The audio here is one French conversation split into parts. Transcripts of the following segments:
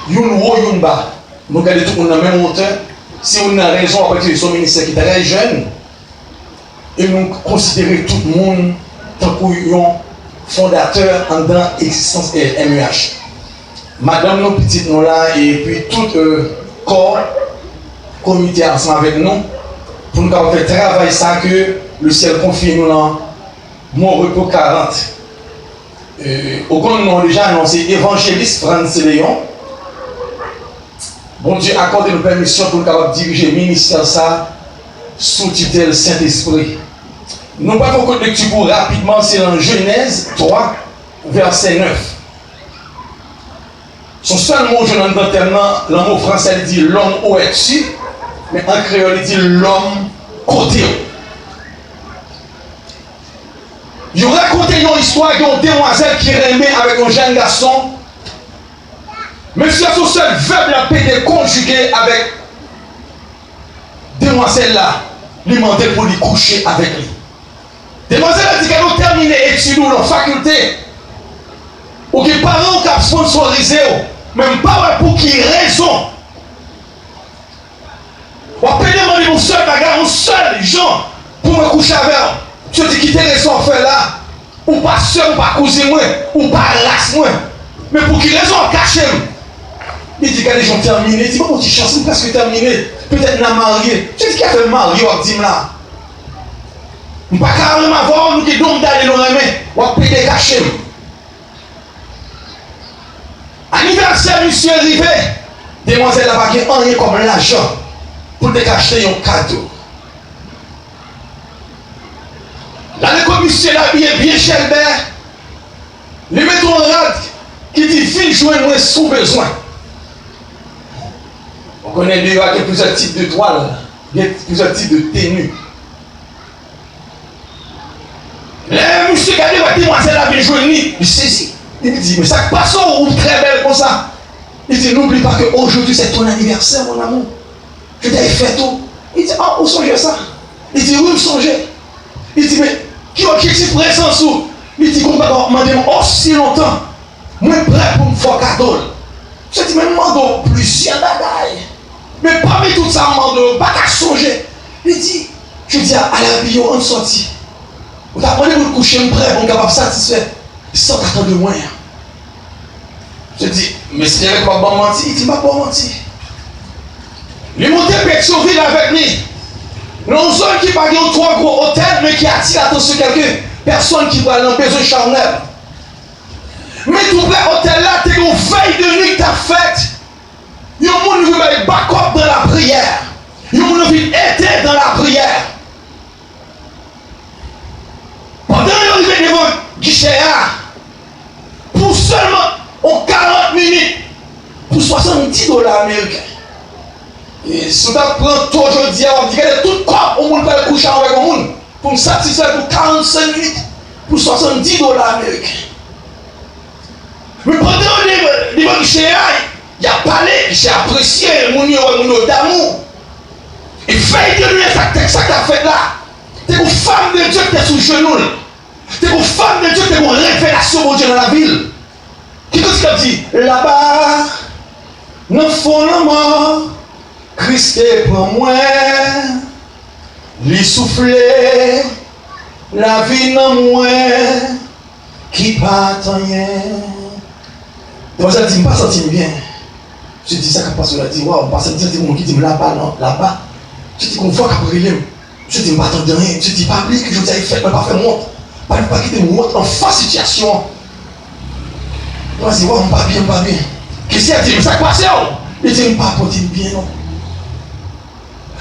Yon haut, yon bas. Nous regardons tout le monde dans la même hauteur. Si on a raison à partir de son ministère qui est très jeune, et nous considérons tout le monde tant qu'un fondateur en dans l'existence MEH. Madame, nos petites nous là, et puis tout corps, comité ensemble avec nous, pour nous faire travailler ça que le ciel confie nous dans mon repos 40. Au compte, nous avons déjà annoncé évangéliste Francis Léon. Bon Dieu accorde nous permission pour nous capables de diriger le ministère ça sous tutelle Saint-Esprit. Nous ne pouvons pas lecture pour rapidement, c'est dans Genèse 3, verset 9. Son seul mot, je n'en entends tellement, le mot français il dit l'homme au dessus, mais en créole il dit l'homme côté. Il racontait une histoire d'une demoiselle qui remet avec un jeune garçon. Mais si son seul verbe la pété conjugué avec demoiselle là, lui demandait pour lui coucher avec lui. Demoiselle a dit qu'elle a terminé études dans la faculté. Ou que les parents qui ont sponsorisé, même pas pour qui raison. On peut demander mon seul bagarre, mon seul gens pour me coucher avec eux. Je dis quitter raison à faire là. Ou pas seul, ou pas cousin moi, ou pas race moi. Mais pour qui raison cacher. Il dit qu'elle est gens terminés. Il dit bon, petite chance, c'est presque terminé. Peut-être n'a marié. Je dis qu'il a fait marié, on dit là. On ne peut pas carrément voir, nous qui donnons d'aller dans la main. On va payer cacher. Anniversaire, monsieur arrivé. Demoiselle n'a pas rien comme l'argent pour te cacher un cadeau. Là, le commissaire là, il est bien cher, les mettons en rade qui dit fille joindre sous besoin. On connaît déjà qu'il y a plusieurs types de toiles, il y a plusieurs types de tenues. Le monsieur qui a dit que demoiselle a bien joué, il saisit. Il me dit, mais ça passe ou très belle comme ça. Il dit, n'oublie pas qu'aujourd'hui c'est ton anniversaire, mon amour. Je t'ai fait tout. Il dit, ah, où songez ça? Il dit, oui, me songez. Il dit, mais qui est présent sous? Il dit, qu'on va demander aussi longtemps. Moi, prêt pour me faire cadeau. Je dis, mais je demande plusieurs bagailles. Mais parmi tout ça, je demande pas qu'à songer. Il dit, je dis, à la bio, on sortit. Vous apprenez pour le coucher, je prêt pour me capable satisfaire. Sans attendre de moi. Je dis, mais si j'avais pas bon menti, il dit, pas bon menti. Les montées Pétionville avec lui. Nous sommes qui pas trois gros hôtels, mais qui attirent l'attention de quelqu'un. Personne qui va dans besoin charnel. Mais tout le hôtel là, tu as une veille de nuit que tu as faite. Il y a un monde qui va backup dans la prière. Il y a un monde qui était dans la prière. Pendant qu'il arrive devant le guichet, pour seulement 40 minutes, pour $70 américains. Et si on prend tout aujourd'hui, on va dire que tout corps, on va aller coucher avec le monde pour me satisfaire pour 45 minutes pour $70 américains. Mais pendant que le guichet, il a parlé, il a apprécié mon d'amour. Et veille de lui, ça que tu as fait là. Tu es une femme de Dieu qui est sous le genou. Tu es une femme de Dieu qui est une révélation de Dieu dans la ville. Qu'est-ce qu'il a dit? Là-bas, nous faisons la mort. Christ est pour moi. Lui souffler. La vie dans moi. Qui pas tant rien. Donc ça dit, je ne me pas senti bien. Je dis ça quand pasteur a dit, waouh, on passe à dire qui dit là-bas, non, là-bas. Je dis qu'on voit qu'après il je dis, je ne m'attends de rien. Je dis, pas oublier que je vous avais fait, mais pas faire montre. Pas quitter mon montre en face situation. Moi, je dis, waouh, on pas bien, pas bien. Qu'est-ce qu'il a dit? Mais ça passe, il dit, pas porter bien, non.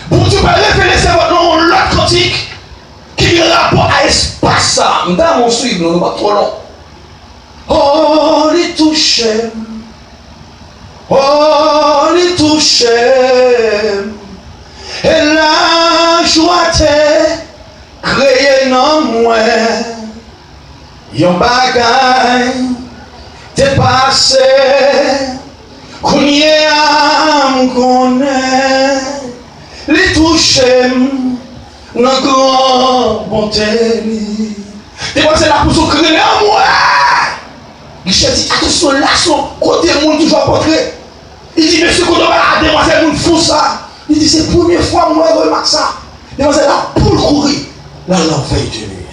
Bon Dieu, va révéler votre nom, l'autre cantique, qui a rapport à l'espace. Dans mon suivre, non, pas trop long. Oh, les touches. Oh, les touches. Et la joie t'est créée dans moi. Yon bagay t'est passé. Kounye am connaît. Les touches dans grand bonté. T'es passé là pour se créer en moi. Je dis attention là, son côté monde toujours portrait. Il dit, monsieur, quand on va à la demoiselle, nous fous ça. Il dit, c'est la première fois que moi, je remarque ça. Demoiselle, la poule courir. Là, l'enveille de nuit.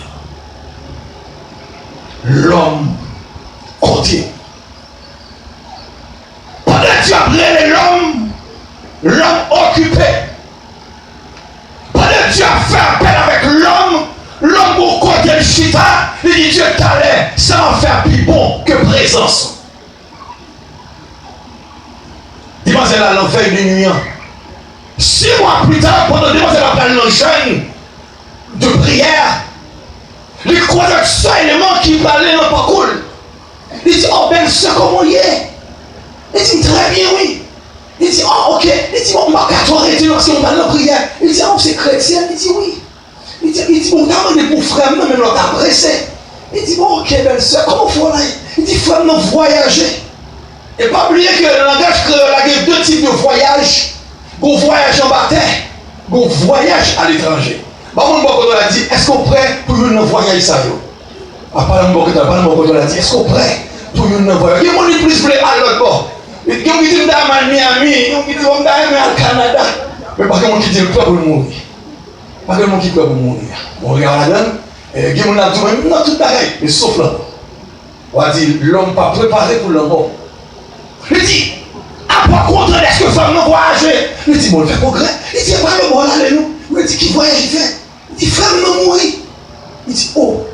L'homme continue. Pendant que tu as pris l'homme occupé. Pendant que tu as fait appel avec l'homme au côté de chita, il dit Dieu t'allait sans faire plus bon que présence. Demoiselle à l'enveille de nuit. 6 mois plus tard, pendant que demoiselle a pris le jeûne de prière, les croiseurs ça élément qui parlaient dans pas cool. Il dit, oh ben ça comment il est? Il dit, très bien, oui. Il dit, oh ok. Il dit, bon, ma arrêter si on parle de prière. Il dit, oh c'est chrétien. Il dit, oui. Il dit, bon, t'as demandé pour frère, non, mais l'on t'a pressé. Il dit, bon, ok, ben ça, comment faut là? Il dit, frère, non, voyager. Et pas oublier que le langage créole, il y a 2 types de voyages. Go voyage en bataille, go voyage à l'étranger. Par contre, on a dit, est-ce qu'on est prêt pour un voyage ça? Pas on a dit, est-ce qu'on est prêt pour un voyage? Il y a des gens qui plus à l'autre bord. Il y a des gens qui disent à Miami, il y a des gens qui disent au Canada. Mais pas que mon qui dit prêt pour mourir. Pas que mon qui prêt pour mourir. On regarde la donne, il y a des gens qui disent, non, tout pareil, mais sauf là. On va dire, l'homme pas préparé pour le mort. Il dit, à quoi contre est-ce que femme non voyager? Il dit, bon, il fait progrès. Il dit, pas le bon, là, nous. Il dit, qui voyage, il fait? Il dit, frère, non mourir. Il dit, oh,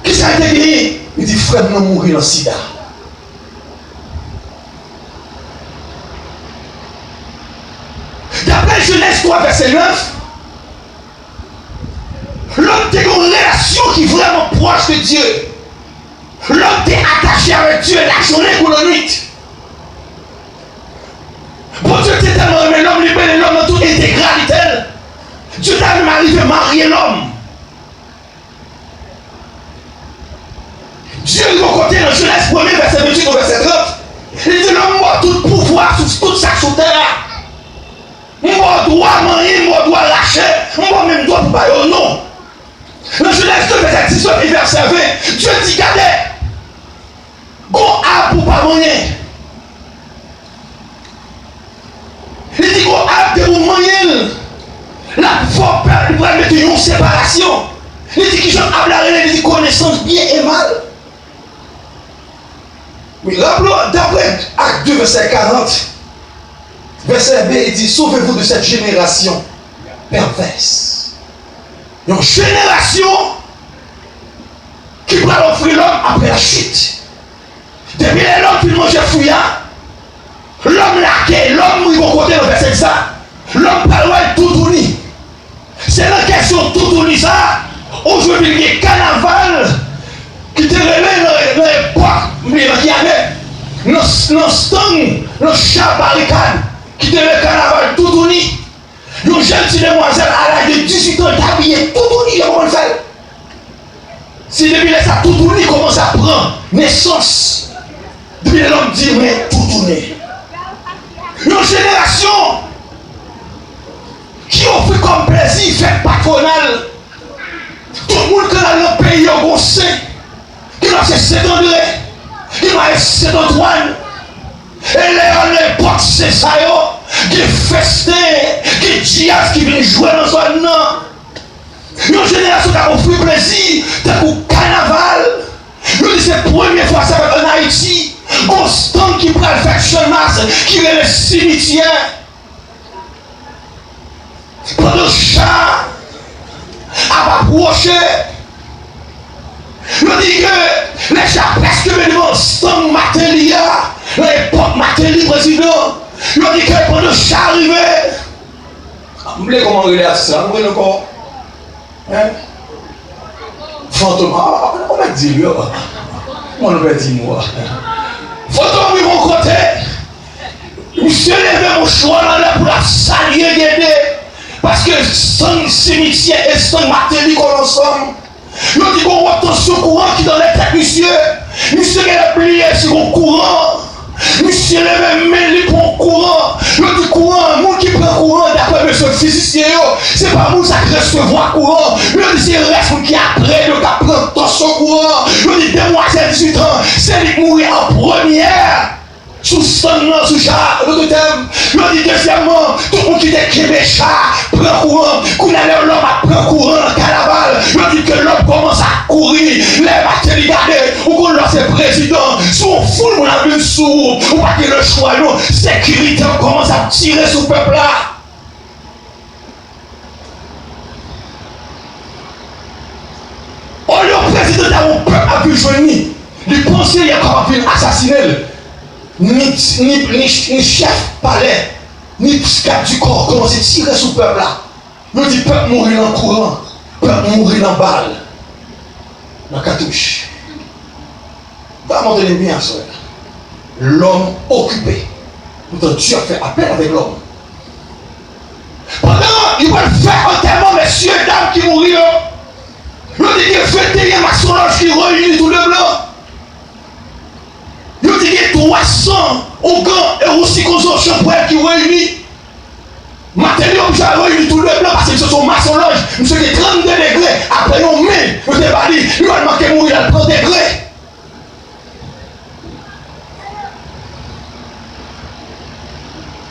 qui ça a été gagné? Il dit, frère, non mourir dans le sida. D'après Genèse 3, verset 9, l'homme a une relation qui est vraiment proche de Dieu. L'homme est attaché avec Dieu la journée pour la nuit. Bon Dieu t'es tellement aimé l'homme, libéré l'homme dans toute intégralité. Dieu t'a même arrivé à marier l'homme. Dieu est côté dans Genèse 1er, verset 28 au verset 30. Il dit l'homme a tout pouvoir sur tout ça sur terre. Moi dois marier, moi dois lâcher, moi même dois pas au non. Dans Genèse 2, verset 18 et verset 20, Dieu dit regardez, go à pour pas marier. Il dit qu'on a des moyens. La foi peut mettre une séparation. Il dit qu'il a la dit connaissance bien et mal. Mais rappelons, d'après Acte 2, verset 40, verset B, il dit sauvez-vous de cette génération perverse. Une génération qui va offrir l'homme après la chute. Depuis l'homme qui mange fouillard. L'homme laqué, l'homme qui va côté le verset ça. L'homme parle tout uni. C'est la question tout uni ça. Aujourd'hui, il y a carnaval qui te révèle dans l'époque qui avait nos stands, nos chats barricades qui te révèle carnaval tout uni. Une jeune petite demoiselle à l'âge de 18 ans habillée tout uni, comment le faire? Si depuis là ça tout uni commence à prendre naissance, depuis l'homme dit mais tout uni. Une génération qui offre comme plaisir, fait patronal. Tout le monde qui est dans le pays, on sait, qui a fait Saint-André, qui a fait Saint-Antoine. Et l'époque, c'est ça, qui festin, qui diaz, qui vient jouer dans son nom. Une génération qui a offert plaisir, t'as pour carnaval. C'est la première fois ça en Haïti. Constant qui prend le fait chemin, qui est le cimetière. Pendant le chat a approché. Je dis que les chats presque devant Stan Matelia, l'époque Matelia président. Je dis que pendant le chat arrivé. Vous voulez comment on regarde ça? Vous voulez encore? Fantôme, on m'a dit lui. On m'a dit moi. Fantôme, oui, mon côté. Monsieur levé mon choix dans l'air pour la saluer, aider. Parce que sans cimetière et sans matérie qu'on ensemble. Je dis qu'on voit ton courant qui dans les têtes, monsieur. Monsieur qui a plié sur mon courant. Monsieur levé mêlé pour un courant. Je dis courant, le monde qui prend courant d'après monsieur physicien, c'est pas vous qui recevoir courant. Je dis c'est le reste qui après, le qui prend son courant. Je dis demoiselle 18 ans, c'est lui qui mourir en première. sous stand, sous chat, l'autre thème. Le dit deuxièmement, tout le monde qui est Québec chat, prend courant. Qu'on a l'homme à prendre courant, carnaval. Le dit que l'homme commence à courir. Les bâtiments regardez, ou qu'on lance le président. Sous foule, on a vu sous, ou pas que le choix, non. Sécurité, on commence à tirer sur le peuple là. On le président d'avoir peuple a pu joindre. Les conseillers ont pu assassiner. Ni chef palais, ni cap du corps commence à tirer sur le peuple là. Nous dit peuple mourir en courant, peuple mourir en balle. Dans la cartouche. Va monter bien ça. L'homme occupé. Pourtant Dieu a fait appel avec l'homme. Pendant il va faire enterrement, messieurs et dames qui mouriront. Il dit que 21 maçonnages qui réunissent tout le blanc. Il dit que 300 Ougans et aussi consortiums qui réunissent. Matériaux qui réunissent tout le blanc parce que ce sont maçonnages. Nous sommes 32 degrés. Après nous, mais nous avons dit, nous allons manquer mourir à 30 degrés.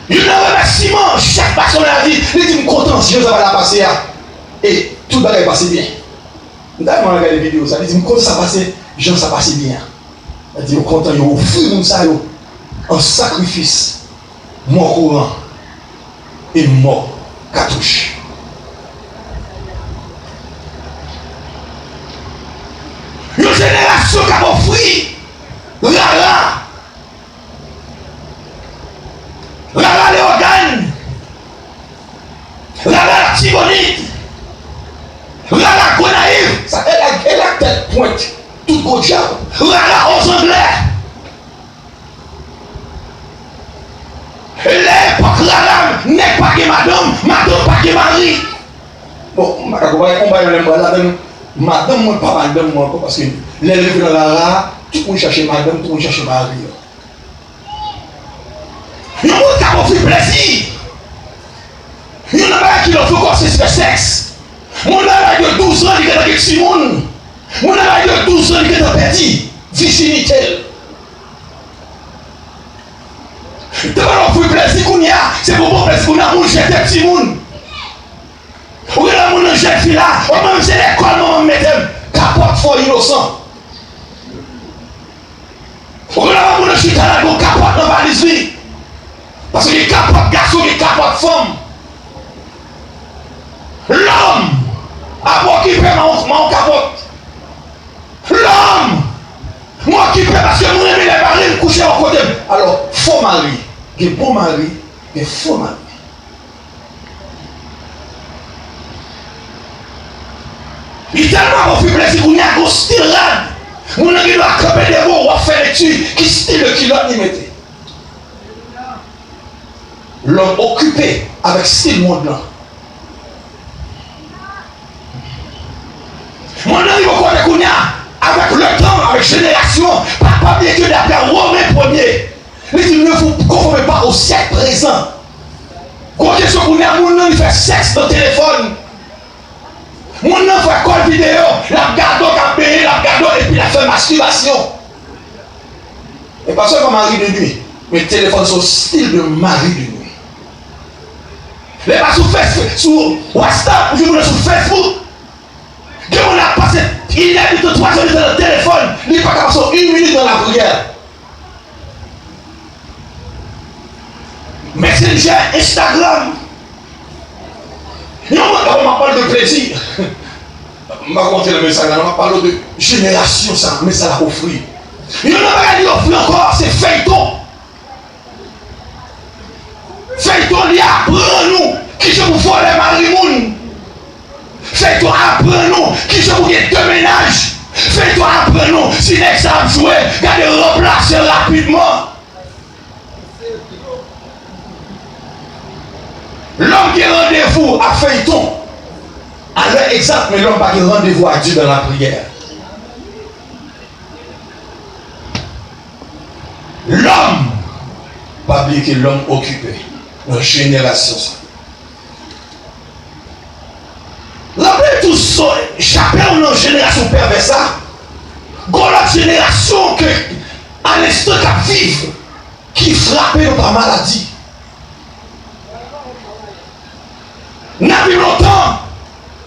Il y a un remerciement. Chaque personne a dit, il dit, je suis content si je vais la passer. Et tout va passer bien. Nous avons regardé les vidéos, ça dit, je suis content ça passer, je ça passe bien. Il dit, je suis content, il offre ça en sacrifice, mort courant et mort cartouche. Une génération qui a offert Rara les organes, Rara la tibonite, Rara Gonaïve, ça elle a tête pointe, tout gros diable, Rara aux anglais. L'époque Rara n'est pas que madame pas que mari. Bon, on va là madame, moi pas madame, moi parce que les élèves de Rara, tout le monde cherche madame, tout le monde cherche mari. Il y a un monde qui a fait plaisir. Il y en a qui leur fait encore c'est sexe. Mon âge de 12 ans, il est dans le Simon. Mon âge de 12 ans, il est dans le petit. Virginité. Devant leur fait plaisir qu'on y a, c'est pour mon plaisir qu'on a mon jeté petit monde. Ou là, mon jeune fille là, ou même c'est l'école, maman mettait capote fort innocent. Ou là, mon chute à la go capote dans la valise. Parce qu'il y a capote garçon, il y a capote femme. L'homme a occupé mon capote. L'homme m'a occupé parce que mon aimé les maris me coucher au côté. Alors, faux mari, il y a bon mari, il y a faux mari. Il y a tellement de plaisir qu'on y a un style rad. Mon ami doit camper des mots, on va faire les tues, qui style le kilo il mettait. L'homme occupé avec ce monde-là. Mon ami va connaître qu'on a avec le temps, avec génération, papa bien que d'après Romain 1er. Il dit ne vous conformez pas au siècle présent. Quand question qu'on a, mon homme fait sexe dans le téléphone. Mon homme fait call vidéo, la garde qui a payé, la garde et puis la fait masturbation. Et pas seulement mari de nuit, mais le téléphone c'est au style de mari de nuit. Les pas sur Facebook, sur WhatsApp, je vous sur Facebook. Dès qu'on a passé, il a dit 3 heures dans le téléphone, il n'est pas capable de passer 1 minute dans la prière. Messenger, Instagram. Non, on m'a parlé de plaisir. On m'a raconté le message, on m'a parlé de génération, ça, mais ça l'a offert. Il n'y en a pas dit offrir encore, c'est feuilleton. Fais-toi apprends-nous qui je vous fais les marimoun. Fais-toi apprends-nous qui je vous ai deux ménages. Fais-toi apprends-nous si l'examen joué, gardez remplacer rapidement. L'homme qui a rendez-vous à feuilleton, à l'heure exacte, mais l'homme qui a rendez-vous à Dieu dans la prière. L'homme, pas oublier que l'homme occupé. Notre génération. Rappelez tout ça, chacun de nos générations perverses, dans la génération que, à l'instant qu'à vivre, qui frappait nous par maladie. N'a plus longtemps,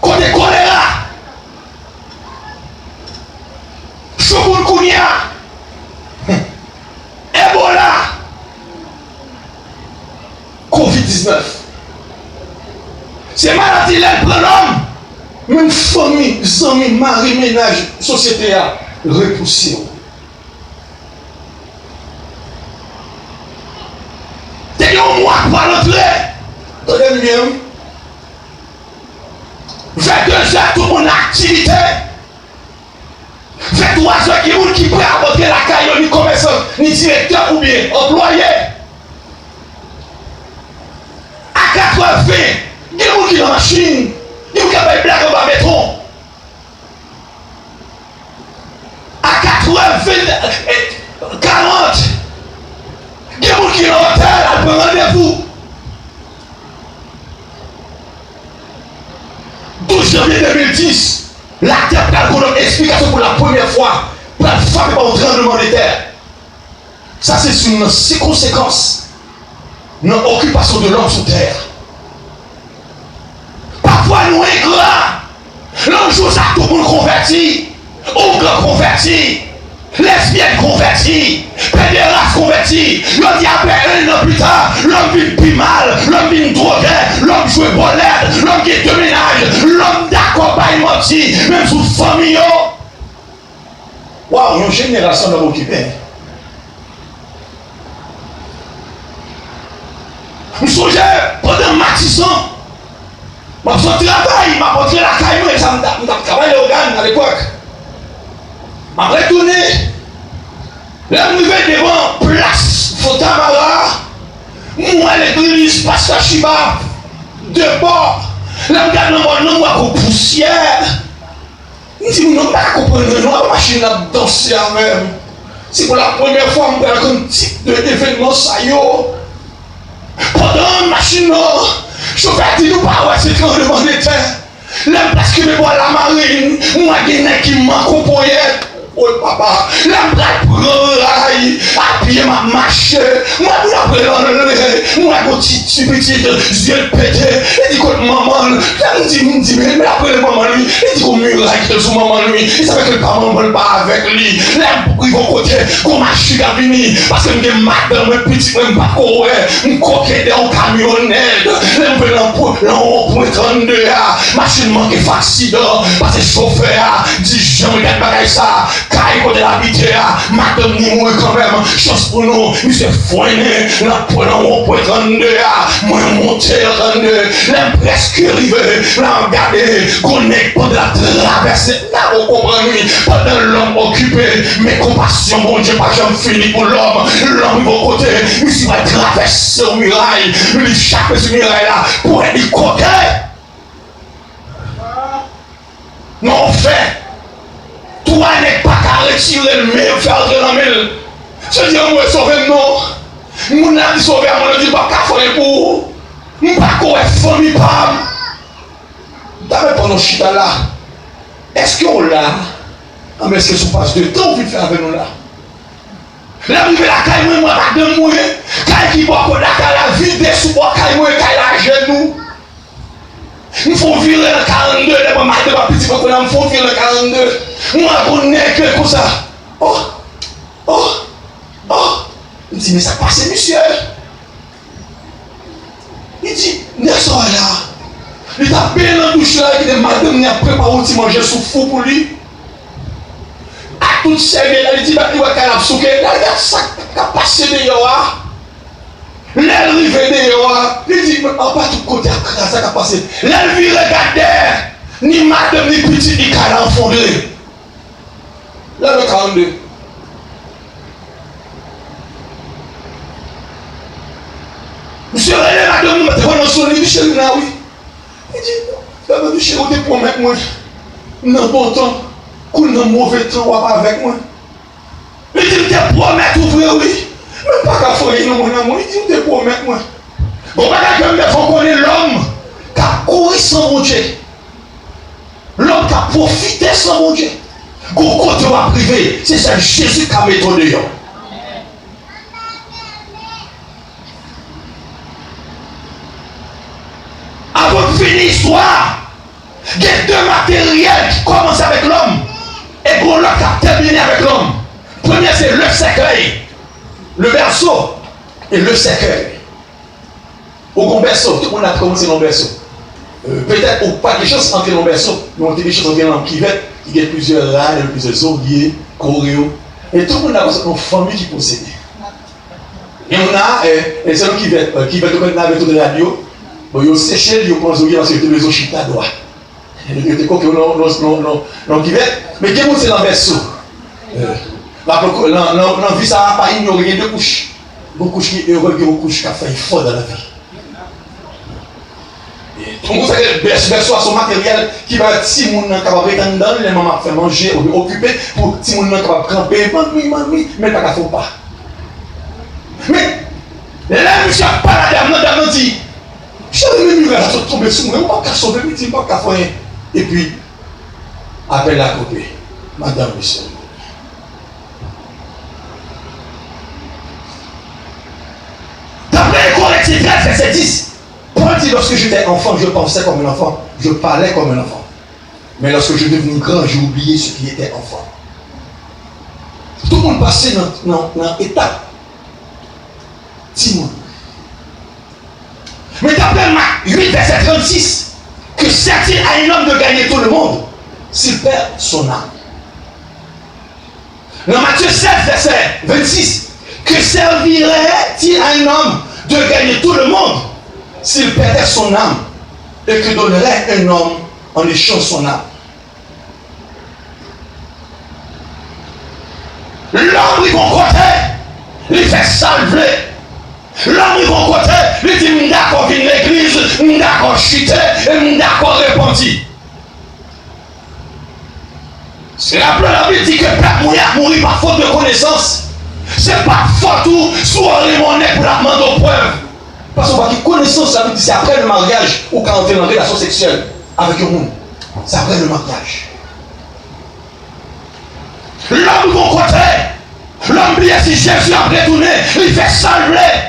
côté choléra, chikungunya, Ebola, Covid-19. Ces maladies-là prennent l'homme, même famille, amis, mari, ménage, société a repoussé. T'es un mois pour l'entrée. Attendez bien. 22 heures, tout mon activité. 23 heures, qui peut apporter la caille, ni commerçant, ni directeur ou bien employé. À 80, il y a des gens qui sont dans la machine, il y a des gens qui ont des blagues en béton. À 80, 40, il y a des gens qui sont dans l'hôtel, à prendre rendez-vous. 12 janvier 2010, la terre a une explication pour la première fois pour la femme par un tremblement de terre. Ça, c'est une conséquence de l'occupation de l'homme sur terre. Parfois, nous ingrats, l'un jour, ça tout le monde converti, ogre converti, lesbienne convertie, pédéraste converti, l'homme dit après un an plus tard, l'homme vit plus mal, l'homme vit drogué, l'homme joue bolette, l'homme qui est de ménage, l'homme d'accompagnement, même sous famille. Waouh, une génération d'hommes occupés. Je me souviens, pendant Matisson, je suis au travail, je suis rentré la caille, je suis travaillé l'organe à l'époque. Je suis retourné, là, je suis devant place Fotamara, moi l'église, Pasteur Chiba, de bord, là, je regarde mon nom comme poussière. Je dis, non, je ne comprends pas, la machine a dansé à même. C'est pour la première fois que je vois un type d'événement, ça y est. Pendant une machine, chauffeur dit nous pas, ouais, c'est quand devant les terres. Là, parce que je vois la marine, moi, il y a qui m'accompagne. Oh papa, là, je prends rail, appuyer ma marche. Moi, je prends moi, petit yeux pété. Il dit que maman, là, me dit, mais après le maman, lui, il dit qu'on muraille de sous maman, lui. Il savait que le papa ne veut pas avec lui. Là, il va côté, qu'on marche à venir. Parce que je suis madame, un petit, même pas quoi, je coquette en camionnette. Là, je vais l'en 32, machine manque d'accident. Parce que le chauffeur dit, je regarde pas ça. Quand côté l'habitude, madame ni moi quand même, chance pour nous, monsieur Foyné, là prenant mon point 32, moi monté 32, là presque arrivé, là regardez, qu'on est pendant la traversée, là vous comprenez, pendant l'homme occupé, mes compassions, mon Dieu, pas jamais fini pour l'homme, l'homme de côté, monsieur va traverser au muraille, il échappe ce muraille là, pour être coquet. Non, fait. Toi n'est pas qu'à retirer le meilleur faire de la mêle. Je dis, moi, sauver non. Mon ami sauvé, mon dit, pas qu'à faire pour. Je pas qu'à faire famille, pas. D'abord, pendant ce chita là, est-ce qu'on l'a? Ah, mais est-ce que ça passe de temps, vous faire avec nous là? Là, vous la caille, moi, pas de moi. Caille qui boit, la vide, sous bois, caille, moi, caille la genou. Il faut virer le 42, les mamans de ma petite femme, il faut virer le 42. Moi, je n'ai que comme ça. Oh. Il dit, mais ça passe, monsieur. Il dit, n'est-ce pas là? Il a bien dans la douche là, il dit, madame, il a préparé un petit manger sous fou pour lui. À toute servie, il dit, il va faire un souke. Là, il y a ça qui a passé dehors. L'elle rive dehors, il dit, mais pas tout côté, ça qui a passé. L'elle vit regarder, ni madame, ni petit, ni câlin fondé. Là, le 42. Monsieur René, madame, nous mettons dans son lit, chérie, là, oui. Il dit, non, chérie, tu promets moi. Non, bon temps, qu'on a mauvais temps, on va pas avec moi. Il dit, tu promets ouvrir, oui. Mais pas qu'à faire non, mon amour, il dit, tu promets moi. Bon, madame, il faut connaître l'homme qui a couru sans mon Dieu. L'homme qui a profité sans mon Dieu. Quand tu vas priver, c'est ça Jésus qui a mis ton dehors. l'histoire, il y a deux matériels qui commencent avec l'homme et qu'on l'a terminé avec l'homme. Premier, c'est le cercueil, le berceau et le cercueil. Au grand berceau, tout le monde a commencé dans le berceau. Peut-être pas des choses entre les berceaux, mais on a des choses entre les kivettes, il y a plusieurs rails, plusieurs ouvriers, choréo. Et tout le monde a une famille qui possède. Et on a les gens qui veulent avec tout de la radio, ils ont séché, ils ont pensé parce que les autres chita droit. Ils ont dit non qui veulent, mais qui c'est dans le berceau. Dans vie, ça n'a pas ignoré deux couches. Deux couches qui sont heureux, deux couches qui ont fait fort dans la vie. Tout le monde sait que le berceau a son matériel qui va être si mon capable de dans les mamans faire manger ou occuper pour si mon capable de camper, mamie, mais pas qu'il faut pas. Mais là, monsieur n'a pas la dame, dit je vais me faire tomber sur moi, on va sauver, je ne vais pas faire. Et puis, appelle la copie, madame, monsieur. D'après le Corinthiens 13, verset 10. Paul dit, lorsque j'étais enfant, je pensais comme un enfant, je parlais comme un enfant. Mais lorsque je devenus grand, j'ai oublié ce qui était enfant. Tout le monde passait dans l'étape. Timon. Mais d'après Marc 8, verset 36, que sert-il à un homme de gagner tout le monde s'il perd son âme? Dans Matthieu 7, verset 26, que servirait-il à un homme de gagner tout le monde s'il perdait son âme, et que donnerait un homme en échange son âme? L'homme il va côté, il fait salver. L'homme il va côté, il dit d'accord vient l'église, d'accord chuter et d'accord répandre. C'est la Bible dit que Père mourir par faute de connaissance. C'est pas faute ou soit les monnaies pour la demander aux preuves. Parce qu'on va dire connaissance, ça veut dire c'est après le mariage ou quand on fait une relation sexuelle avec un monde. C'est après le mariage. L'homme bon côté, l'homme bien si Jésus a retourné, il fait salver.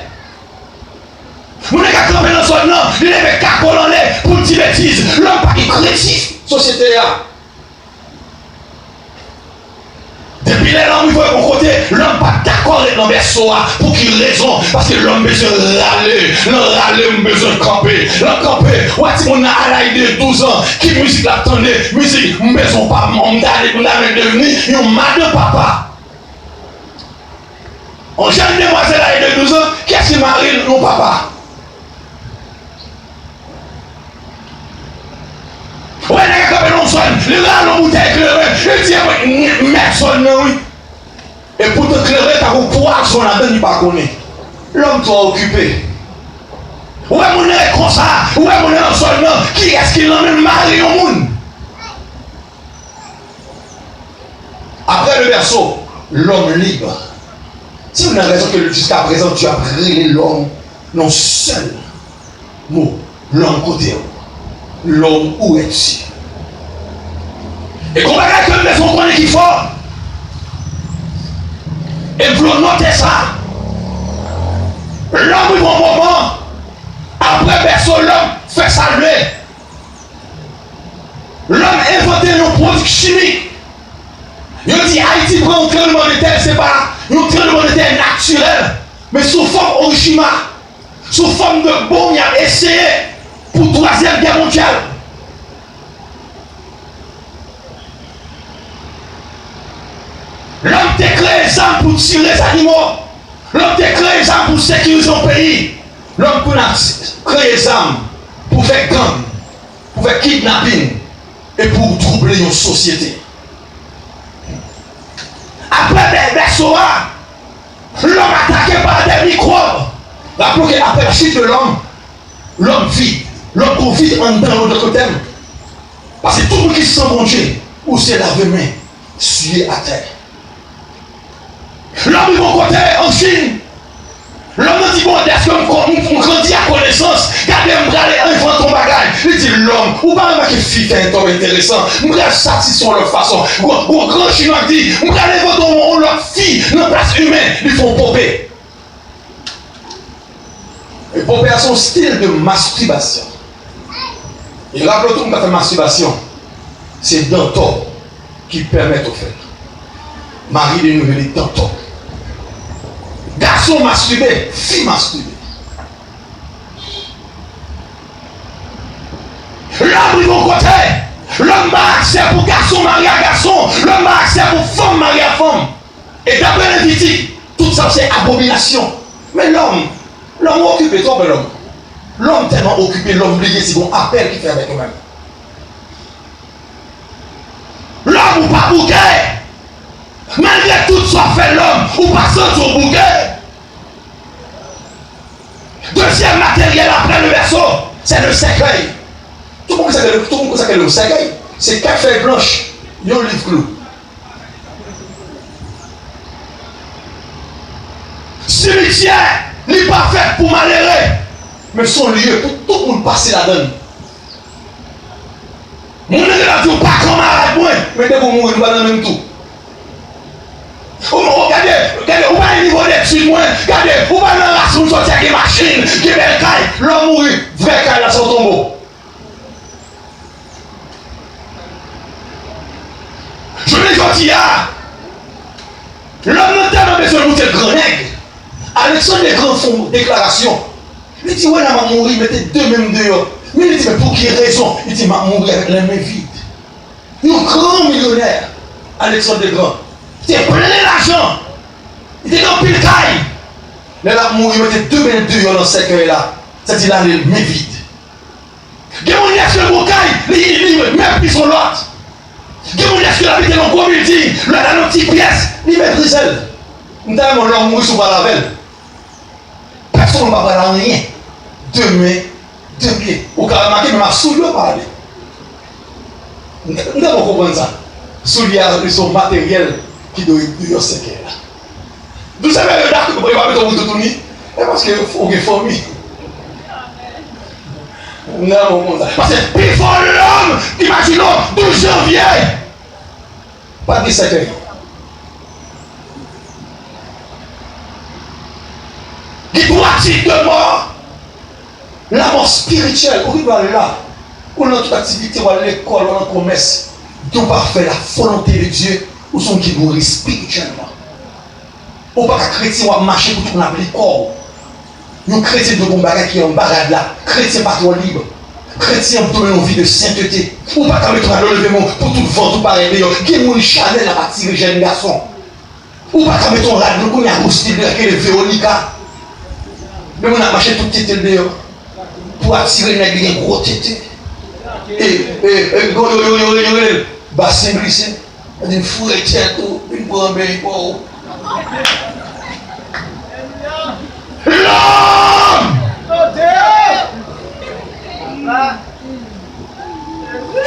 Vous n'avez qu'à camper dans son nom, il n'avait qu'à colonner pour dire bêtises. L'homme pas qui créatif, société là. Depuis l'homme, il faut bon côté, l'homme pas d'accord avec l'homme pour qu'il raison, parce que l'homme besoin de râler, l'homme besoin de camper. L'homme camper, ouais, on a à l'âge de 12 ans, qui musique l'attendait, musique, on besoin pas, on d'aller devenir, on m'a de papa. On jeune demoiselle à l'âge de 12 ans, qu'est-ce qui marie mon papa? Ouais, les gars, comme on sonne, les gars, l'on bouteille éclairée, je dis, merde, sonne, oui. Et pour te éclairer, t'as un poisson là-dedans, il pas connaît. L'homme doit occuper. Ouais, mon est comme ça, ouais, mon est en sonne, qui est-ce qui l'emmène marier au monde? Après le berceau, l'homme libre. Si vous avez raison que jusqu'à présent, tu as brûlé l'homme, non seul mot, l'homme côté. L'homme où est-il? Et qu'on va regarder que le maison qu'on est qui fort. Et vous notez ça. L'homme, il va un moment. Après berceau, l'homme fait salver. L'homme invente un produit chimique. Il dit Haïti prend un tremblement de terre, c'est pas un tremblement de terre naturel, mais sous forme Hiroshima, sous forme de bombe, il a essayé pour la Troisième Guerre mondiale. L'homme t'a créé les armes pour tirer les animaux. L'homme t'a créé les armes pour sécuriser son pays. L'homme a créé les armes pour faire gang, pour faire kidnapping et pour troubler une société. Après des berceaux, l'homme attaqué par des microbes. Rappelons qu'après la chute de l'homme vit. L'homme profite en dedans l'autre côté. Parce que tout le monde qui se sent manger, ou c'est laver main, suer à terre. L'homme de mon côté, en Chine. L'homme dit, bon, est-ce qu'on grandit à connaissance? Gardez, on va aller inventer ton bagage. Il dit, l'homme, ou pas un qui fit un temps intéressant. On va satisfaire leur façon. Ou grand chinois dit, on va aller inventer leur fille, notre place humaine, ils font popper. Et popper a son style de masturbation. Et rappelez-vous qu'on a fait masturbation. C'est Danton qui permet au fait. Marie de nous venir Danton. Garçon masturbé, fille masturbée. L'homme, il va côté. L'homme a accès pour garçon marié à garçon. L'homme a accès pour femme mariée à femme. Et d'après Lévitique, tout ça c'est abomination. Mais l'homme occupé trop de l'homme. L'homme tellement occupé, l'homme oublié, c'est bon appel qu'il fait avec lui-même. L'homme ou pas bouquet. Malgré tout ça fait l'homme, ou pas sortir au bouquet. Deuxième matériel après le verso, c'est le cercueil. Tout le monde sait que le cercueil, c'est 4 feuilles blanches, il y a un livre clou. Cimetière, il n'est pas fait pour malheureux, mais son lieu pour tout le monde passer là-dedans. Mon nègre a dit, pas comme malade, moi, mais dès que vous mourrez, nous allons dans le même tout. Regardez, on va à un niveau d'études, moi, regardez, on va dans la race, on sortir avec des machines, qui est belle caille, l'homme mourit, vrai caille dans son tombeau. Je me dis, l'homme n'a tellement besoin de monter le grand nègre. Alexandre des grands font déclaration. Il dit, ouais, là, m'a mourir, mettez deux mêmes dehors. Mais il dit, mais pour quelle raison? Il dit, m'a mourir avec les mains vides. Il est un grand millionnaire, Alexandre des Grands. Il était plein d'argent. Il était dans pile caille. Mais là, mourir, mettez deux mêmes dehors dans ce cercueil-là. C'est-à-dire, là, les mains vides. Il y a un qui a le caille, il met plus sur l'autre. Il y a un qui a habité dans le gros building, là, dans une petite pièce, il met brisel. Nous avons l'homme mourir sur la veille. Personne ne va pas rien. Deux mains, deux pieds. Au cas où remarqué, même à soulier, on va parler. Nous devons comprendre ça. Soulier, c'est son matériel qui doit être séqué là. Vous savez, le date que vous pouvez pas mettre au bout de tout le monde, parce qu'il faut une famille. Non, parce que plus fort l'homme, imaginons, 12 janvier. Pas 17 heures. Il doit dire de mort. La mort spirituelle, où il doit aller là. Ou dans toute activité, ou à l'école, ou dans le commerce. Il ne doit pas faire la volonté de Dieu, ou son qui mourit spirituellement. Ou pas qu'un chrétien va marcher pour tout le monde appeler corps. Nous chrétiens de Gombaga qui est en barade là, chrétien pas trop libre, chrétien qui une vie de sainteté, ou pas qu'à mettre un levement pour tout le vent, tout pareil, qui est mon Chanel à partir de jeunes garçons, ou pas qu'à mettre un radio qu'on a boosté de laquelle Véronica, mais on a marché tout petit dehors pour attirer les gros tétés. Et bassin glissé, une fourretière, une bombe, l'homme!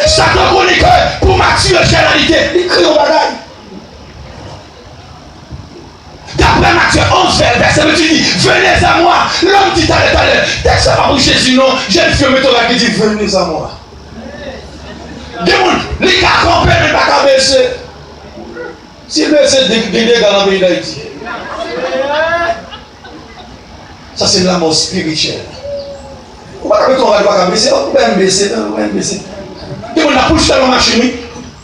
Satan connaît que pour Matthieu généralité, il crie au bagaille. D'après Matthieu 11, verset 2, il dit, venez à moi. L'homme dit à l'heure, dès que ça va pour Jésus, non, j'ai une fille qui dit, venez à moi. Les gars comprennent, mais pas qu'à baisser. Si le baisser, des gars dans le pays d'Haïti. Ça, c'est la mort spirituelle. On va pas qu'on baisser, on va baisser, on va baisser. Et on a poussé dans la machine, il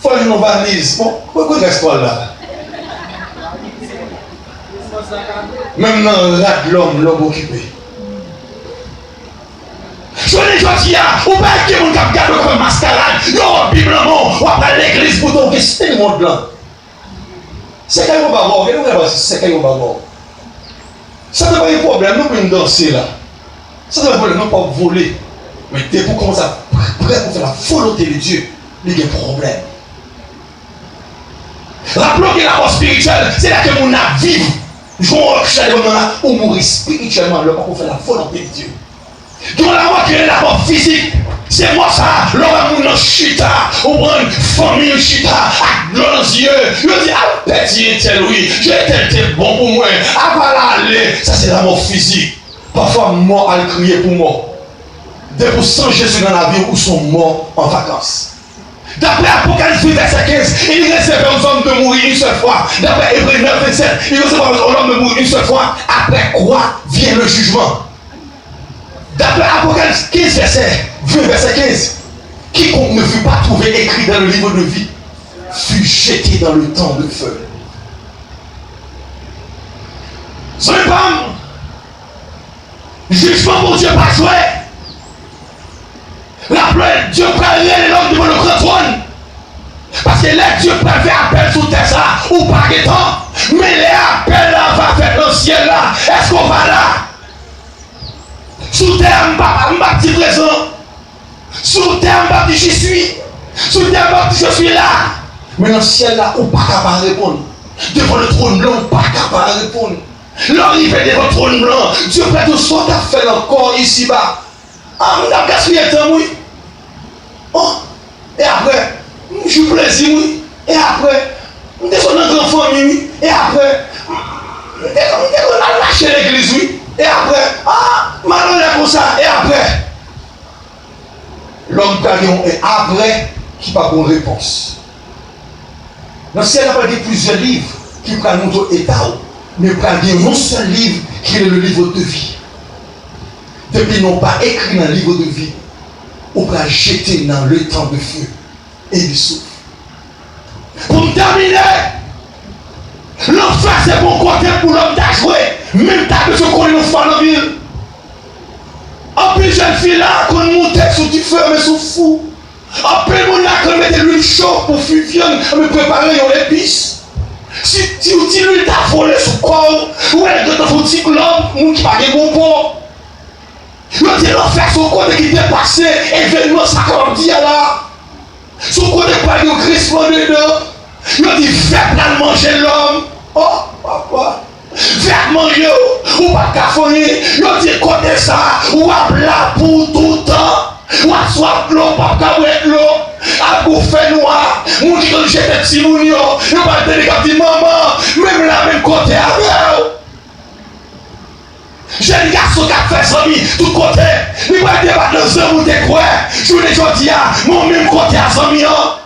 faut une valise. Bon, pourquoi reste pas là? Même dans l'homme occupé. Je ne dis pas, on va dire qu'on a gardé comme mascarade, on Bible on va à l'église pour ton c'est le monde blanc. C'est quand on va voir, c'est quand on va voir. Ça n'a pas de problème, nous pouvons danser là. Ça n'a pas de problème, nous ne pouvons pas voler. Mais dès pour commencer à prêt pour faire la volonté de Dieu, il y a un problème. Rappelons que la mort spirituelle, c'est là que mon âme vive. Je vais mourir spirituellement, le pas pour faire la volonté de Dieu. Donc la mort qui est la mort physique, c'est moi ça, l'homme a mon chita, on prend une famille chita, avec grands yeux, je dis, ah, petit tel, oui, j'étais bon pour moi, ah, voilà, aller, ça c'est la mort physique. Parfois, mort à crier pour moi. Des pour 100 Jésus dans la vie où sont morts en vacances. D'après Apocalypse 8, verset 15, il réserve aux hommes de mourir une seule fois. D'après Hébreux 9, 27, il réserve aux hommes de mourir une seule fois. Après quoi vient le jugement. D'après Apocalypse 15, verset 20, verset 15, quiconque ne fut pas trouvé écrit dans le livre de vie fut jeté dans le temps de feu. Ce n'est pas jugement pour Dieu pas joué. Dieu prend l'homme devant le grand trône. Parce que là, Dieu peut faire appel sous terre ça, ou pas de temps. Mais les appels là, va faire dans le ciel là. Est-ce qu'on va là? Sous terre, je ne suis pas présent. Sous terre, je dis je suis. Sous terre, je dis je suis là. Mais dans le ciel là, on ne peut pas répondre. Devant le trône blanc, on ne peut pas répondre. L'arrivée devant le trône blanc, Dieu peut tout ce qu'on a fait encore ici-bas. Ah, on a gaspillé le temps, oui. Oh, et après, je suis plaisir, oui. Et après, on descend dans une grande famille, oui. Et après, on a lâché l'église, oui. Et après, ah, maintenant on est comme ça. Et après, l'homme gagnant et après, qui n'a pas bonne réponse. Dans le ciel, il y a pas plusieurs livres qui prennent notre état, mais prennent un seul livre qui est le livre de vie. Depuis qu'ils n'ont pas écrit dans le livre de vie, on va jeter dans le temps de feu et du souffle. Pour terminer, l'enfer c'est bon côté pour l'homme d'ajouer, même t'as besoin qu'on nous fasse dans la ville. En plus, jeune fille là, qu'on montait sous du feu, mais sous fou. En plus, mon là, qu'on mettait l'huile chaude pour fuir viande, me préparer les épices. Si l'huile t'a volé sous le corps, ou elle te fait un petit globe, ou qui va gagner bon pot. Le dit l'enfer, son côté qui dépassé, événement, ça comme dit là. Son côté pas de crissement dedans. Le dit, faites là manger l'homme. Oh, papa. Faites manger, ou pas cafouiller. Le dit, côté ça, ou à plat pour tout le temps. Ou à soif de l'eau, pas de l'eau. À bouffer noir. Mon dit que j'étais petit mounio. Il va te dire, dit maman, même la même côté avec. J'ai un garçon qui a fait ça, tout côté. Il va débattre dans un ou des quoi. Je vous dis, mon même côté à 100 000 ans.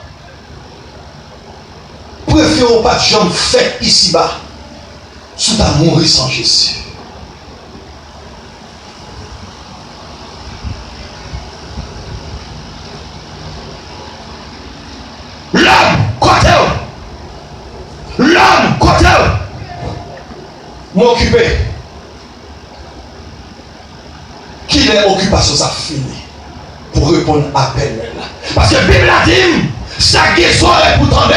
Préférons pas de gens faits ici-bas. Sous ta mourir sans Jésus. L'homme, côté. M'occuper. Qui est occupation ça fini pour répondre à appel là. Parce que la Bible a dit, ça guérison est pour tendre.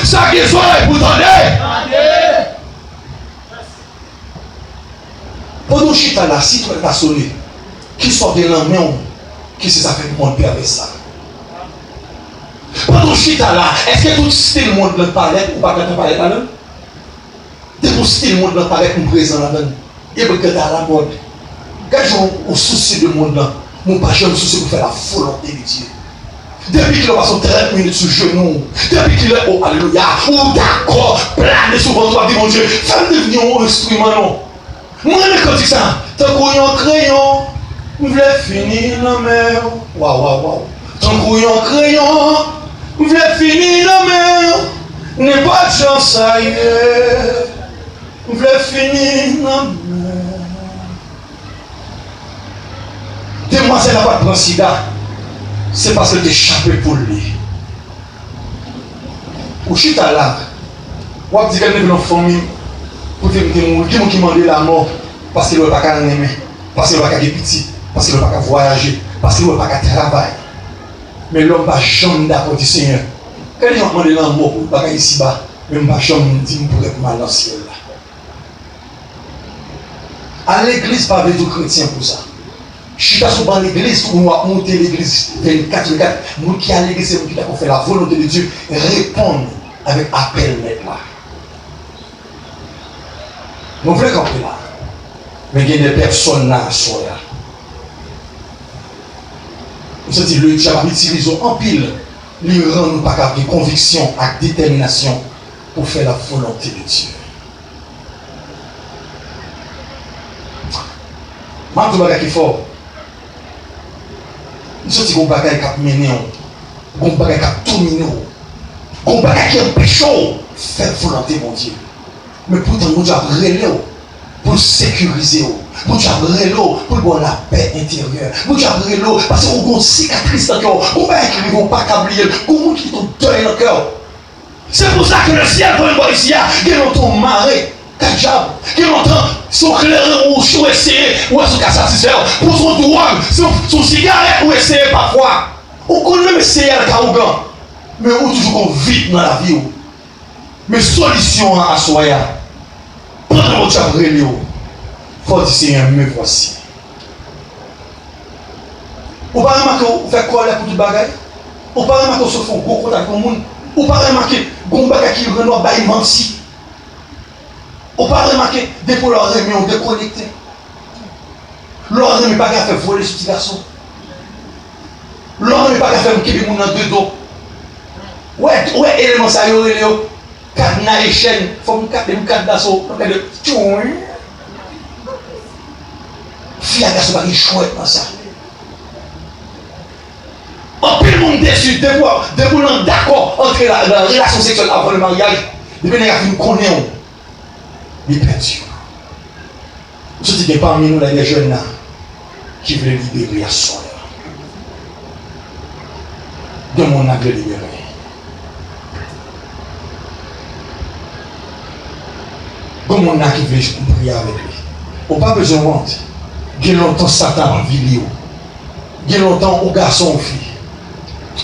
Ça guérison est pour tendre. Pendant que chita là, si tu es sonné, qui sort de la main, qui c'est ça fait le monde avec ça. Pendant que chita là, est-ce que tout style le monde le parlait ou pas quand on parlait là-dedans? Tout style le monde le parlait comme présent là-dedans. Il peut que tu as la mode. Quand j'ai un souci de monde là, mon pas jamais souci pour faire la volonté de Dieu. Depuis qu'il a passé 30 minutes sur le genou, depuis qu'il est au alléluia, ou d'accord, plané sur votre toit, dit mon Dieu, fais-moi devenir un instrument non. Moi, je dis ça, tant qu'on crayon, je voulais finir la mer. Waouh. Tant qu'on crayon, je voulais finir la mer. N'est pas de chance ailleurs, je voulais finir la mer. Demoiselle n'a pas de prendre sida, c'est parce que tu es échappé pour lui. Ou chita là, ou tu dis qu'elle est dans la famille, pour te dire qui m'a demandé la mort, parce qu'il ne veut pas qu'elle aimer, parce qu'il ne veut pas qu'elle ait petit, parce qu'il ne veut pas qu'elle voyager, parce qu'il ne veut pas qu'elle travaille. Mais l'homme va jamais d'accord du Seigneur. Quand il m'a demandé la mort pour ne pas qu'elle ici-bas, mais il va jamais dire pour être mal dans le ciel là. À l'église, pas avec tout chrétien pour ça. Je suis dans l'église, où on va monter l'église 24, nous qui à l'église, c'est nous qui avons fait la volonté de Dieu, répondre avec appel maintenant. Nous voulons comprendre là. Mais il y a des personnes là, là. Nous se dit, le diable utilise en pile, lui rend nous pas capable de conviction et détermination pour faire la volonté de Dieu. Moi, je vais qui fort. Nous sommes des bagages qui ont mené, des bagages qui ont dominé, des bagages qui empêchent de faire la volonté de mon Dieu. Mais pourtant, nous avons relé pour sécuriser, Bon Dieu a l'eau pour avoir la paix intérieure. Bon Dieu a l'eau parce qu'on a une cicatrice dans le cœur. Combien qui ne vont pas câbler? Combien qui ont deuil dans le cœur? C'est pour ça que le ciel, quand il va ici, il y a longtemps maré, diable, il y a longtemps son clairin ou son essayer, ou son cas satisfaire, pour son drogue, son cigarette ou essayer parfois. On connaît même essayer à la Kaougan, mais on toujours vite dans la vie. Mais solution à Soya, pendant votre chabré, faut dire Seigneur, me voici. On va remarquer qu'on fait quoi pour tout bagaille? On va remarquer qu'on se fait un gros contact avec le monde. On va remarquer qu'on va qui renoie par imansi. On va remarquer des fois leur remis on déconnecté. Leur remis pas qu'à faire voler ce petit garçon. Leur remis pas qu'à faire un kébé moun dans deux dos. Ouais, élément ça yo yo. Cadna et chaîne, faut me cadre d'assaut, on de tchouin. Fille à garçon pas chouette dans ça. En plus, le monde déçu, de voir d'accord entre la relation sexuelle avant le mariage, depuis que nous connaissons, les perdu. Je dis que parmi nous, il y a des jeunes là qui veulent libérer la soeur. De mon âge, libérer. Comme mon âge qui veut prier avec lui. On n'a pas besoin de honte. Il y a longtemps, Satan a envie. Il y a longtemps, au garçon, aux filles.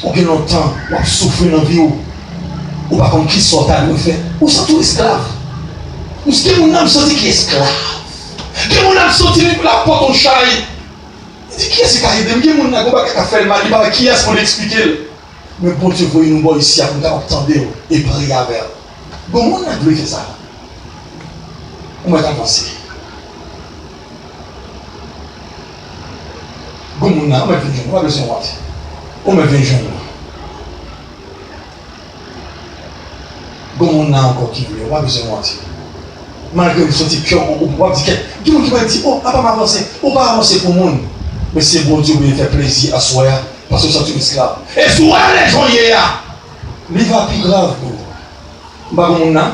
Ou qu'il longtemps, on souffre dans la vie, ou pas comme qui sort à nous faire, ou sont tous esclaves. Nous sommes mon âme sorti qui est esclave. Que mon âme sorti pour la porte en charrie. Il dit qui est ce qui arrive? Qui est mon âme qui a fait le mal? Qui est-ce qu'on l'explique? Mais bon Dieu, vous nous ici, à nous entendre et prier avec. Bon, mon âme doit faire ça. On va avancer. Bon, mon âme, on va besoin de voir. On me vient jeune. Comme on a encore qui veut, on va besoin de mentir. Malgré que ce cœur, on va dire que tout le monde qui va dire, oh, on va pas m'avancer, on va avancer pour le monde. Mais c'est bon Dieu qui fait plaisir à soi, parce que c'est un esclave. Et souvent, les gens y est là. Il va plus grave. On va comme on a.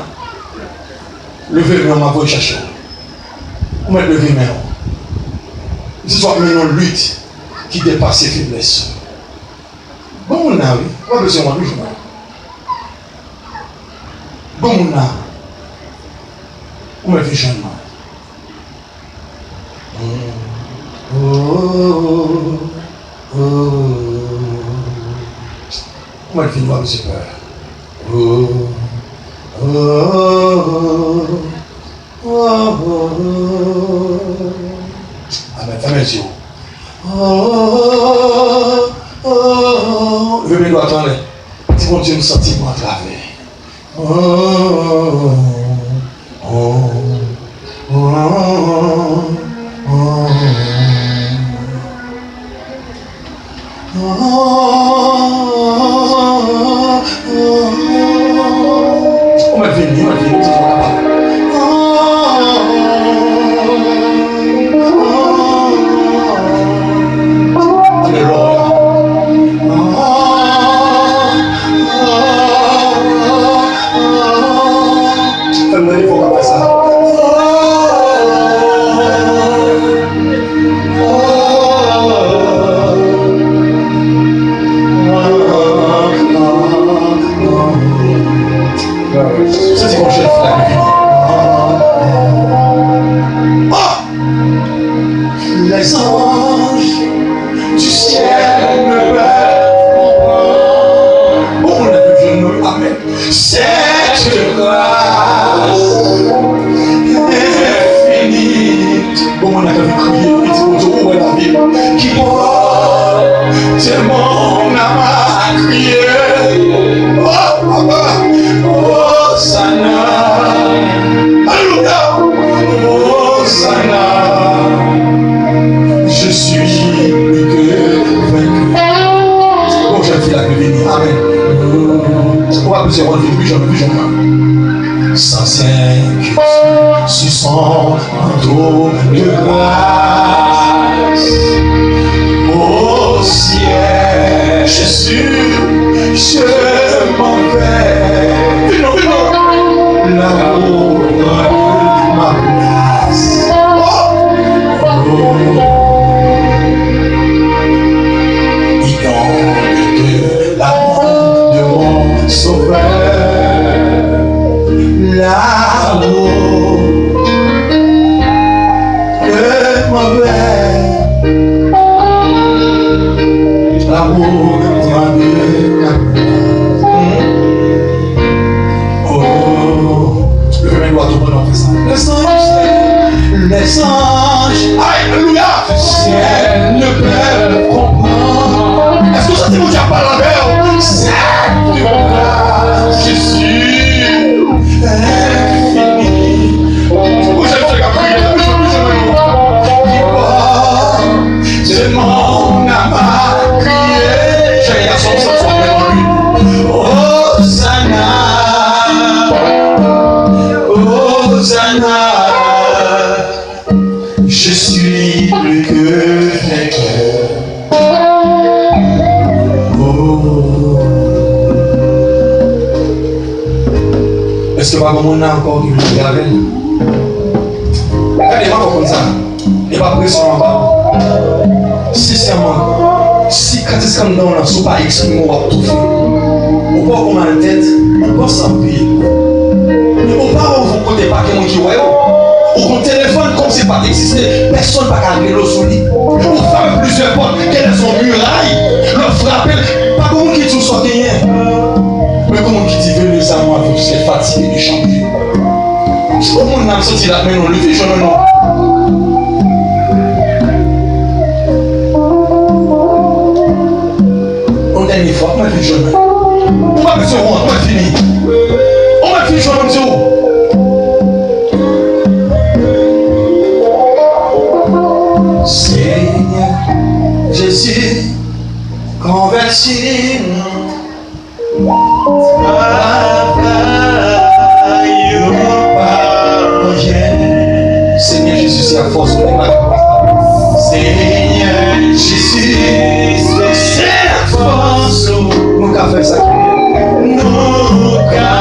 Levez le main, on va chercher. On va lever le main. C'est soit une lutte qui dépasse ses faiblesses. Bon, on a, oui. On va besoin de toujours. Bon, on a. On va faire jeune. On va faire voir monsieur peur. Amen. Fermez les yeux. Je vais me attendre. Si mon Dieu me sentit moi à travers. On va venir, c'est trop capable. Les anges du ciel me peuvent comprendre. Oh, on a vu le Amen. Cette grâce infinie. Bon, on a vu crier, et dit, bon Dieu, où est la vie qui porte mon âme à crier. Oh, papa, oh, Sana. Alléluia. Oh, Sana. Je suis que vaincu. Bon, j'ai fait la bénédiction. Amen. On va plus relever plus jamais. Sans inquiétude, sur son manteau de gloire. mauvais. L'amour de toi. Oh, le même doit tout prendre ça. Les anges, alléluia, ciel ne peuvent comprendre. Est-ce que ça te dit pas la mer? Jésus est fini. Vous êtes le gars, c'est mon âme à crier. J'ai la son en lui. Hosanna, Hosanna. Je suis plus que vainqueur. Est-ce que pas comme on a encore qui veut graver? Regardez-moi comme ça. Il n'y a pas de pression en bas. Sincèrement, si quand est-ce qu'on a sous pas exprimer, on va tout faire. On va comme en tête, on va s'en payer. On va vous côté pas que moi qui ouais. Ou téléphone comme si pas existé, personne ne va garder l'eau sur lui. Ou faire plusieurs portes, quelles sont murailles, le frapper, pas comme qui tout soit gagné. Mais comment qui dit venez à moi avec ces fatigues de changer. C'est pas mon âme sorti là, mais non, le vision non. On dernière fois, on m'a fait jeune. On m'a fait ce rond, on m'a fini. On m'a fait jeune, on me dit où? Seigneur Jésus, convertis-nous. Seigneur Jésus, c'est la force de la Seigneur Jésus, c'est la force. Nous qu'à faire ça. Nous qu'à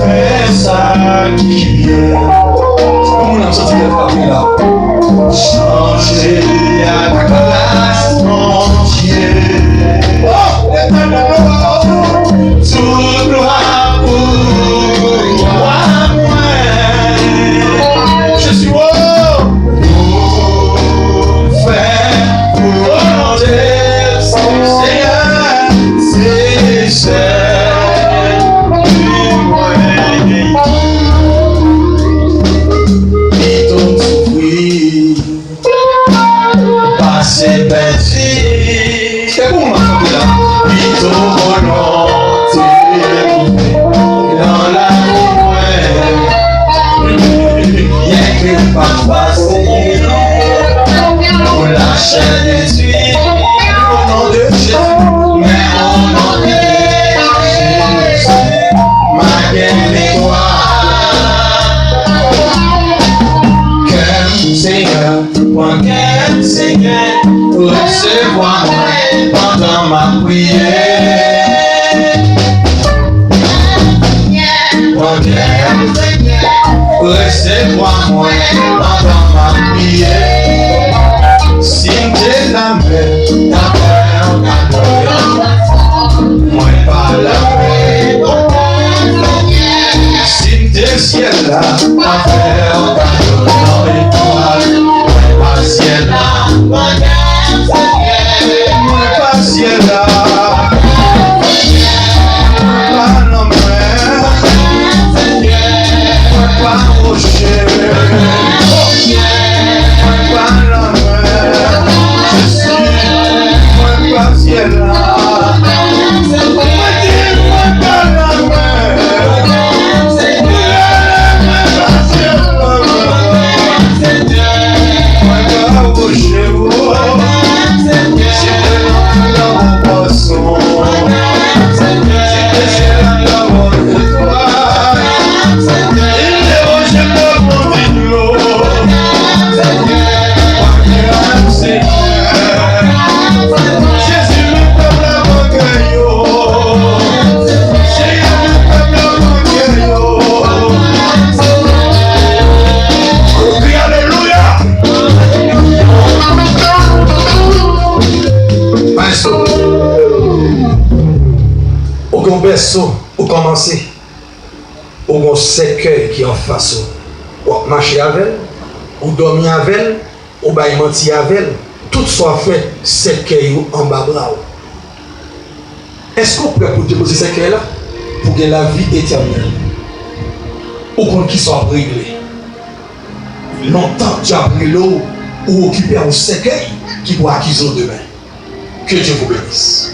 faire ça. Comment on a senti d'être parmi là? Changer la grâce, mon Dieu. Oh, tout gloire pour moi. Je suis beau pour faire volonté, Seigneur, c'est celle du moyen. Et ton souffrir, passer belle vie. C'est bon, ma femme là. Et ton volonté, dans la parfois c'est on lâche des huiles au nom de Jésus, mais au nom de Jésus, ma victoire. Cœur Seigneur, mon cœur Seigneur, recevoir-moi pendant ma prière. Mon cœur recevoir-moi pendant ma prière. Si t'es la mer, ta peur, moi pas la paix. Si t'es ciel là, ta peur, dans l'étoile, moi pas ciel là. Moi pas ciel là. Pas non pas rocher, pas la mer, je suis, moi pas ciel là, moi dis, moi pas la mer, moi pas ciel là, moi pas rocher, c'est dans mon poisson, c'est dans mon étoile. Au berceau, au commencer, au cercueil qui est en face, on marche avec, ou dormi avec elle, ou bail menti avec elle, tout soit fait, c'est qu'elle en bas bravo. Est-ce qu'on peut pour déposer ces cœurs là pour gagner la vie éternelle? Ou qu'on qui soit réglé? Longtemps tu as pris l'eau ou occupé un cercueil qui pourra acquérir demain. Que Dieu vous bénisse.